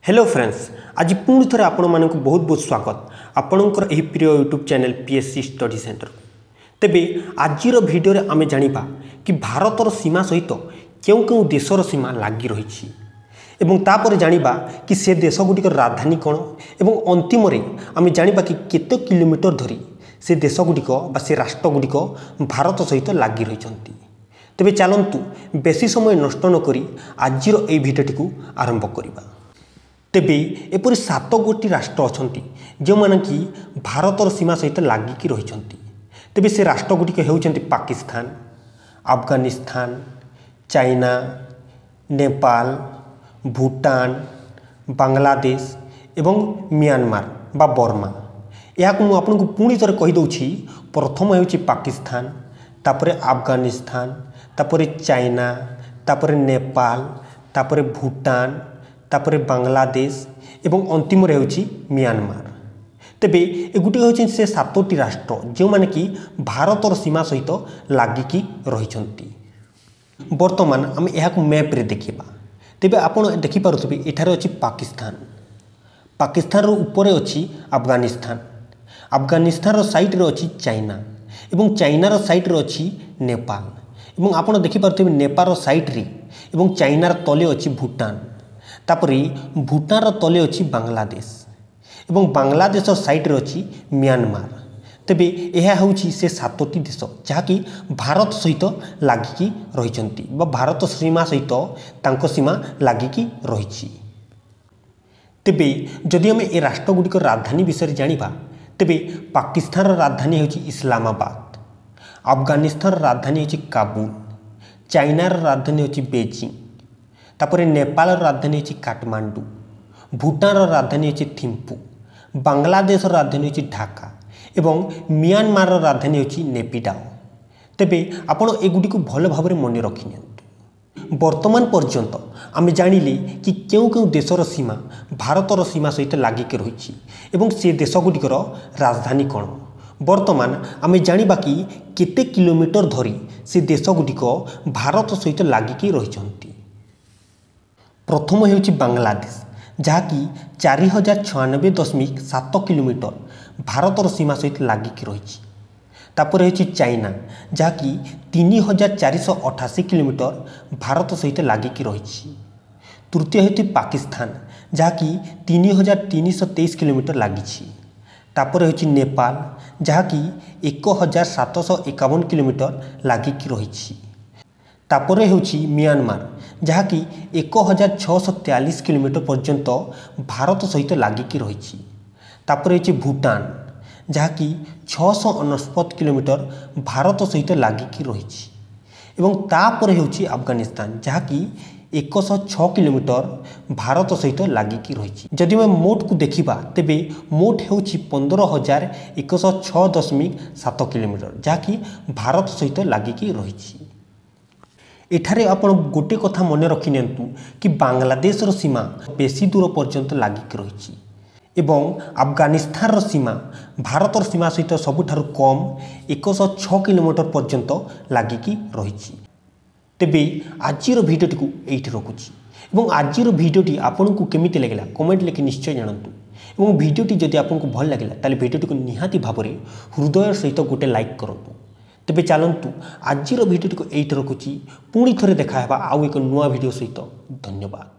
Hello friends, आज पुणी थे आपण मानक बहुत बहुत स्वागत आपणकर यह प्रिय YouTube channel PSC study centre. तेबे आजिर भिडियो आमे जानिबा कि भारतर सीमा सहित क्यों क्यों देशर सीमा लगी रही एवं तापर जानिबा कि से देश गुड़िकर राजधानी कौन एवं अंतिम आमे जानिबा कि केते किलोमीटर धरी से देश गुड़िक बा से राष्ट्र गुड़िक भारत सहित लगी रही। तेबे चलतु बेसी समय नष्ट नक आजिर यह भिडियोटी आरंभ करवा। तेबे एपरी 7 गोटी राष्ट्र अच्छा जो माने कि भारतर सीमा सहित लगिकी रही। तेबे से राष्ट्र गुड़िक होउछन्ति पाकिस्तान, अफगानिस्तान, चाइना, नेपाल, भूटान, बांग्लादेश एवं म्यांमार बा बर्मा। यह को आपको पुणी थे कहीदे प्रथम हो पाकिस्तान, तापर अफगानिस्तान, तापर चाइना, तापर नेपाल, तापर भूटान, तापर बांग्लादेश एवं अंतिम होउछि म्यांमार। तेबे एगुटी होउछि से 7टी राष्ट्र जो माने कि भारतर सीमा सहित लागिकी रहिछन्ति। वर्तमान आम यह मैप रे देखिबा। तेबे आपण देखि पारुथिबे एठारे अछि पाकिस्तान, पाकिस्तान रो ऊपर अछि अफगानिस्तान, अफगानिस्तान रो साइड रे अछि चाइना एवं चाइना रो साइड रे अछि नेपाल एवं आपण देखि पारुथिबे नेपाल रो साइड रे एवं चाइना रो तले अछि भूटान, तापरे भूटान रो तले अछि बांग्लादेश एवं बांग्लादेश साइड रे अछि म्यांमार। तेबे यह होउछि से 7टी देश जहाँकि भारत सहित लागिकी रहिछन्ति बा भारत सीमा सहित तांको सीमा लागिकी रहिछि। तेबे जदि हम ए राष्ट्र गुड़िक राजधानी विषय जानिबा तेबे पाकिस्तान राजधानी होउछि इस्लामाबाद, अफगानिस्तान राजधानी होउछि काबुल, चाइना राजधानी होउछि बेजिंग, तापर नेपाल राजधानी होउछि काठमांडू, भूटान राजधानी होउछि थिम्पू, बांग्लादेश राजधानी होउछि ढाका एवं म्यांमार राजधानी होउछि नेपिडाओ। तेबे आपण एगुडी को भल भाव में मन रखि नियंतु। वर्तमान पर्यंत आमे जानिले कि क्यों क्यों देशर सीमा भारतर सीमा सहित लागिक रही एवं से देश गुड़िकर राजधानी कौन। वर्तमान आमे जानिबा कि केते किलोमीटर धरी से देश गुड़िक भारत सहित लागिक रही। प्रथम होउछि बांग्लादेश जहाँकि 4096.7 किलोमीटर भारतर सीमा सहित लागिक रही। तापर होउछि चाइना जहाँकि 3488 किलोमीटर भारत सहित लागिक रही। तृतीय होउछि पाकिस्तान जहाँकि 3323 किलोमीटर लागिछि। तापर होउछि नेपाल जहाँकि 1751 किलोमीटर लागिक रही। तापर होउछि म्यांमार जहाँकि 1643 किलोमीटर पर्यंत भारत सहित लागिक रही। तापर होउछि भूटान जहाँकि 669 किलोमीटर भारत सहित लागिक रही। एवं तापर होउछि अफगानिस्तान जहाँकि 106 किलोमीटर भारत सहित लागिक रही। जदि मैं मोट को देखिबा तेबे मोट होउछि 15106.7 किलोमीटर जहाँकि भारत सहित लागिक रही। एठारे आपण गोटे कथा मन रखि नियंतु कि बांग्लादेश रो सीमा बेसी दूर पर्यंत लागिक रही एवं अफगानिस्तान रो सीमा भारतर सीमा सहित सबुठारु कम 106 किलोमीटर पर्यंत लागिक रही। तेबे आजिर भिडियोटी को एठी रखुछि एवं आजिर भिडियोटी आपनको केमिति लागला कमेंट लिखि निश्चय जानंतु एवं भिडियोटी जदि आपनको भल लागला ताले भिडियोटी को निहाती भाबरे हृदय सहित गोटे लाइक करंतु। तेबे चलंतु आजिर भिडियोटी को एठी रखुछि पुणी थरे देखा हेबा आउ एक नुआ भिडियो सहित। धन्यवाद।